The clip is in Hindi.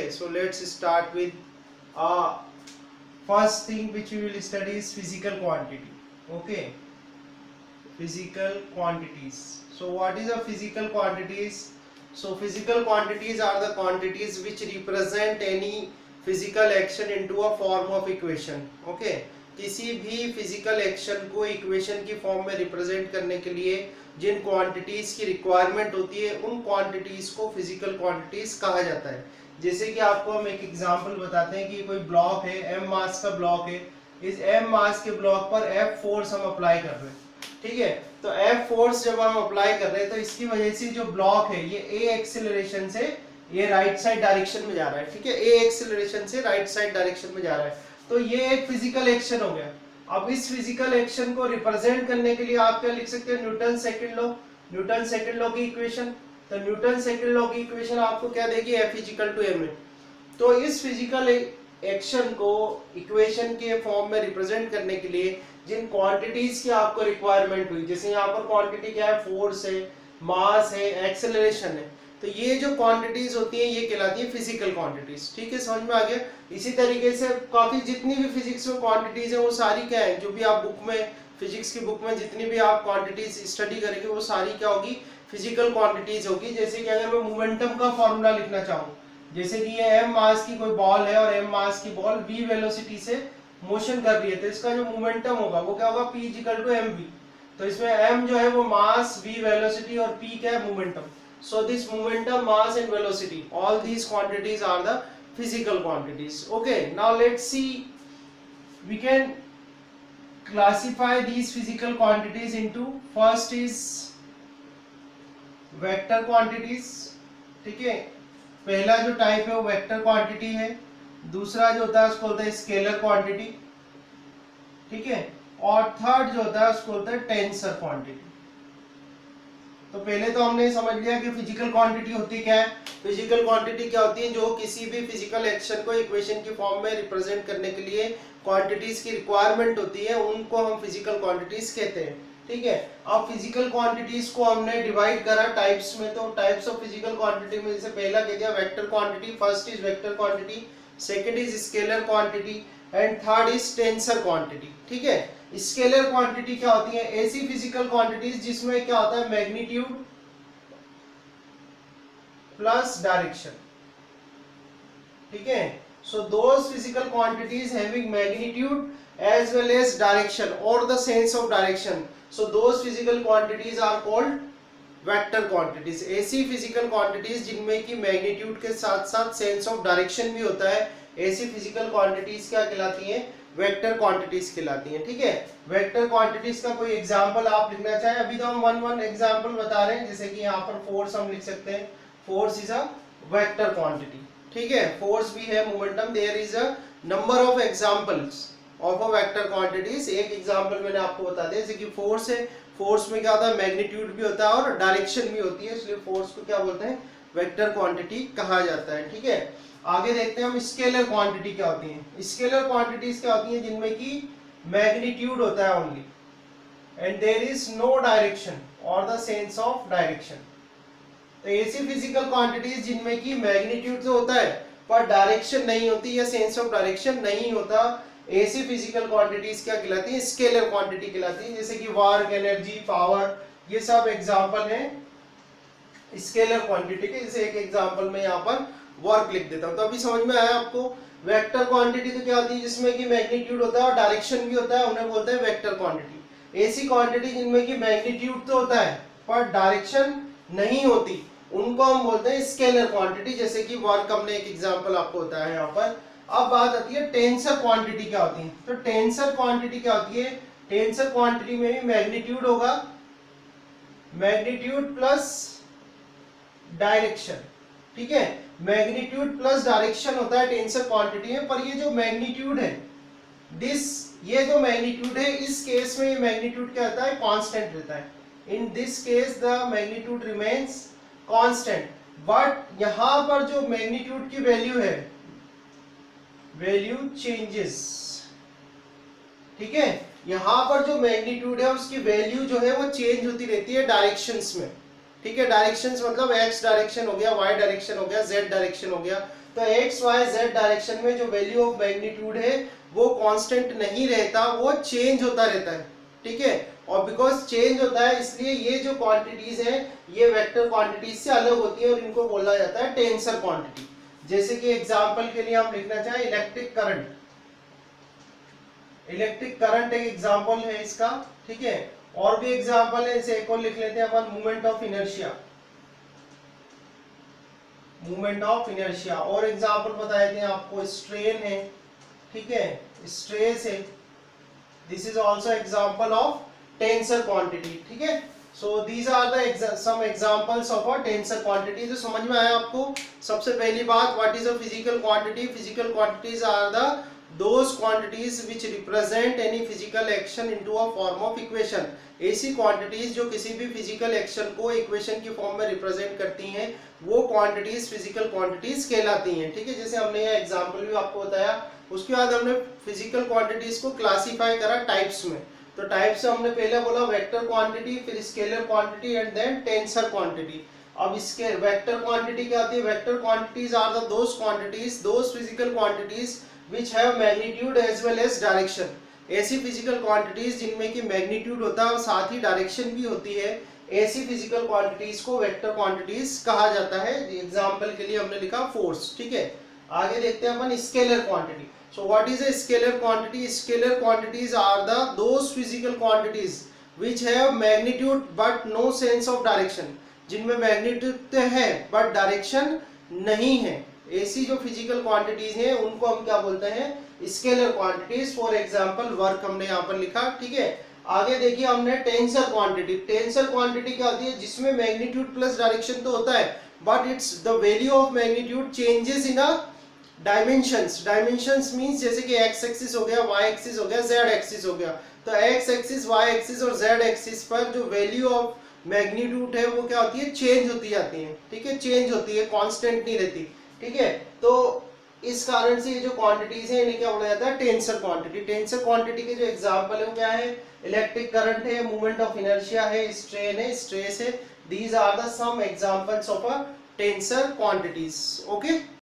है, so let's start with first thing which we will study is physical quantity. Okay, physical quantities. So what is a physical quantities? So physical quantities are the quantities which represent any physical action into a form of equation. Okay, किसी भी physical action को equation की form में represent करने के लिए जिन quantities की requirement होती है उन quantities को physical quantities कहा जाता है. जैसे कि आपको हम एक example बताते हैं कि कोई ब्लॉक है, m मास का ब्लॉक है, इस m मास के ब्लॉक पर F फोर्स हम अप्लाई कर रहे हैं. ठीक है, तो F फोर्स जब हम अप्लाई कर रहे हैं तो इसकी वजह से जो ब्लॉक है ये A एक्सेलरेशन से ये राइट साइड डायरेक्शन में जा रहा है. ठीक है, A एक्सेलरेशन से राइट साइड डायरेक्शन में जा रहा है, तो ये एक फिजिकल एक्शन हो गया. अब इस फिजिकल एक्शन को रिप्रेजेंट करने के लिए आप क्या लिख सकते हैं, Newton second law. Newton second law की इक्वेशन, तो न्यूटन सेकंड लॉ की इक्वेशन आपको क्या देगी, F = ma. तो इस फिजिकल एक्शन को इक्वेशन के फॉर्म में रिप्रेजेंट करने के लिए जिन क्वांटिटीज की आपको रिक्वायरमेंट हुई, जैसे यहाँ पर क्वांटिटी क्या है, फोर्स है, मास है, एक्सेलरेशन है, तो ये जो क्वांटिटीज होती हैं ये कहलाती है फिजिकल क्वांटिटीज. ठीक है, समझ में आ गया. इसी तरीके से काफी जितनी भी फिजिक्स में क्वांटिटीज है वो सारी क्या है, जो भी आप बुक में फिजिक्स की बुक में जितनी भी आप क्वांटिटीज स्टडी करेंगे वो सारी क्या होगी, फिजिकल क्वांटिटीज होगी. जैसे कि अगर मैं मोमेंटम का फॉर्मूला लिखना चाहूँ, जैसे कि ये m मास की कोई बॉल है और m मास की बॉल v वेलोसिटी से मोशन कर रही है, तो इसका जो मोमेंटम होगा वो क्या होगा, P = mv. तो इसमें m जो है वो मास, v वेलोसिटी और p क्या है, momentum. So this momentum, mass and velocity, all these quantities are the physical quantities. Okay, now let's see, we can classify these physical quantities into, first is vector quantities. ठीक है, पहला जो टाइप है वो वेक्टर क्वांटिटी है. दूसरा जो होता है उसको बोलते हैं स्केलर क्वांटिटी. ठीक है, और थर्ड जो होता है उसको बोलते हैं टेंसर क्वांटिटी. तो पहले तो हमने समझ लिया कि फिजिकल क्वांटिटी होती क्या है. फिजिकल क्वांटिटी क्या होती है, जो किसी भी फिजिकल एक्शन को इक्वेशन की फॉर्म में रिप्रेजेंट करने के लिए क्वांटिटीज की रिक्वायरमेंट होती है, उनको हम फिजिकल क्वांटिटीज कहते हैं. ठीक है, अब फिजिकल क्वांटिटीज को हमने डिवाइड करा टाइप्स में. तो टाइप्स ऑफ फिजिकल क्वांटिटी में जैसे पहला कह दिया vector quantity, first is vector quantity, second is scalar quantity and third is tensor quantity. ठीक है, स्केलर क्वांटिटी क्या होती है, ऐसी फिजिकल क्वांटिटीज जिसमें क्या होता है, मैग्नीट्यूड प्लस डायरेक्शन. ठीक है, so those physical quantities having magnitude as well as direction or the sense of direction, so those physical quantities are called vector quantities. ऐसी फिजिकल क्वांटिटीज जिनमें की मैग्नीट्यूड के साथ साथ सेंस ऑफ डायरेक्शन भी होता है, ऐसी फिजिकल क्वांटिटीज क्या कहलाती हैं, वेक्टर क्वांटिटीज कहलाती हैं. ठीक है, वेक्टर क्वांटिटीज का कोई एग्जांपल आप लिखना चाहें, अभी तो हम वन एग्जांपल बता रहे हैं. जैसे कि यहाँ पर फोर्स हम लिख सकते हैं, force is a vector quantity. ठीक है, फोर्स भी है, momentum, there is a number of examples of a vector quantities. एक एग्जांपल मैंने आपको बता दिया, जैसे कि फोर्स है, फोर्स में क्या होता है, मैग्नीट्यूड भी होता है और डायरेक्शन भी होती है, इसलिए फोर्स को क्या बोलते हैं, वेक्टर क्वांटिटी कहा जाता है. ठीक है, आगे देखते हैं हम स्केलर क्वांटिटी क्या होती है. स्केलर क्वांटिटीज क्या होती हैं, जिनमें की मैग्नीट्यूड होता है only and there is no direction और द सेंस ऑफ डायरेक्शन. तो ऐसी फिजिकल क्वांटिटीज जिनमें की मैग्नीट्यूड तो होता है पर डायरेक्शन नहीं होती या सेंस ऑफ डायरेक्शन नहीं होता, ऐसी फिजिकल क्वांटिटीज क्या कहलाती है, स्केलर क्वांटिटी कहलाती है. जैसे कि वर्क, एनर्जी, पावर, ये सब एग्जांपल हैं स्केलर क्वांटिटी के. जैसे एक एग्जांपल में यहाँ पर वर्क लिख देता हूँ. तो अभी समझ में आया आपको. वेक्टर क्वांटिटी तो क्या होती है, जिसमें कि मैग्नीट्यूड होता है और डायरेक्शन भी होता है, उन्हें बोलते हैं वेक्टर क्वांटिटी. ऐसी क्वांटिटी जिनमें कि मैग्नीट्यूड तो होता है पर डायरेक्शन नहीं होती, उनको हम बोलते हैं स्केलर क्वांटिटी. जैसे कि वर्क हमने एक एग्जांपल आपको बताया यहाँ पर. अब बात आती है टेंसर क्वांटिटी क्या होती है. तो टेंसर क्वांटिटी क्या होती है, टेंसर क्वांटिटी में भी मैग्नीट्यूड होगा, मैग्नीट्यूड प्लस डायरेक्शन. ठीक है, मैग्नीट्यूड प्लस डायरेक्शन होता है टेंसर क्वांटिटी में. पर ये जो मैग्नीट्यूड है, ये जो मैग्नीट्यूड है, इस केस में ये मैग्नीट्यूड क्या होता है, कांस्टेंट रहता है. In this case the magnitude remains constant. But यहां पर जो मैग्नीट्यूड की वैल्यू है, वैल्यू चेंजेस. ठीक है, यहां पर जो मैग्नीट्यूड है उसकी वैल्यू जो है वो चेंज होती रहती है डायरेक्शंस में. ठीक है, डायरेक्शंस मतलब एक्स डायरेक्शन हो गया, वाई डायरेक्शन हो गया, जेड डायरेक्शन हो गया. तो एक्स वाई जेड डायरेक्शन में जो वैल्यू ऑफ मैग्नीट्यूड है वो कांस्टेंट नहीं रहता, वो चेंज होता रहता है, ठीक है। और बिकॉज चेंज होता है इसलिए ये जो क्वांटिटीज है ये वेक्टर क्वांटिटीज से अलग होती है और इनको बोला जाता है टेंसर क्वांटिटी। जैसे कि एग्जांपल के लिए हम लिखना चाहें इलेक्ट्रिक करंट, इलेक्ट्रिक करंट एक एग्जांपल है इसका, ठीक है। और भी एग्जांपल है, इसे एक और लिख लेते हैं अपन, movement of inertia, movement of inertia. और एग्जांपल बता देते हैं आपको, स्ट्रेन है, ठीक है, स्ट्रेस है, this is also example of tensor quantity, ठीक है। So these are the some examples of a tensor quantity. तो समझ में आया आपको। सबसे पहली बात, what is a physical quantity? Physical quantities are the those quantities which represent any physical action into a form of equation। ऐसी क्वांटिटीज जो किसी भी फिजिकल एक्शन को इक्वेशन की फॉर्म में रिप्रेजेंट करती हैं वो क्वांटिटीज फिजिकल क्वांटिटीज कहलाती हैं, ठीक है। जैसे हमने यह एग्जांपल भी आपको बताया। उसके बाद हमने फिजिकल क्वांटिटीज को क्लासिफाई करा टाइप्स में। तो टाइप्स से हमने पहले बोला वेक्टर क्वांटिटी, फिर scalar quantity and then tensor quantity. अब इसके वेक्टर क्वांटिटी क्या आती है? Vector quantities are the those quantities, those physical quantities which have magnitude as well as direction। ऐसी फिजिकल क्वांटिटीज जिनमें कि मैग्नीट्यूड होता है और साथ ही डायरेक्शन भी होती है, ऐसी फिजिकल क्वांटिटीज को वेक्टर क्वांटिटीज कहा जाता है। एग्जांपल के लिए हमने लिखा फोर्स, ठीक है। आगे देखते हैं अपन scalar quantity. So what is a scalar quantity? Scalar quantities are the those physical quantities which have magnitude but no sense of direction। जिनमें मैग्नीट्यूड है बट डायरेक्शन नहीं है, ऐसी जो फिजिकल क्वांटिटीज हैं उनको हम क्या बोलते हैं? Scalar quantities. For example work हमने यहाँ पर लिखा, ठीक है। आगे देखिए हमने टेंसर क्वांटिटी। टेंसर क्वांटिटी क्या होती है? जिसमें मैग्नीट्यूड प्लस डायरेक्शन तो होता है but it's the value of magnitude changes in a dimensions. Dimensions means जैसे कि एक्स एक्सिस हो गया, वाई एक्सिस हो गया, जेड एक्सिस हो गया। तो एक्स एक्सिस, वाई एक्सिस और जेड एक्सिस पर जो वैल्यू ऑफ मैग्नीट्यूड है वो क्या होती है? चेंज होती जाती है, ठीक है, चेंज होती है, कांस्टेंट नहीं रहती, ठीक है। तो इस कारण से ये जो क्वांटिटीज है इन्हें क्या बोला जाता है? Tensor quantity. टेंसर क्वांटिटी के जो एग्जांपल है वो क्या है? इलेक्ट्रिक करंट है, मूवमेंट ऑफ इनर्शिया है, स्ट्रेन है, स्ट्रेस है। These are the some examples of a tensor quantities. Okay.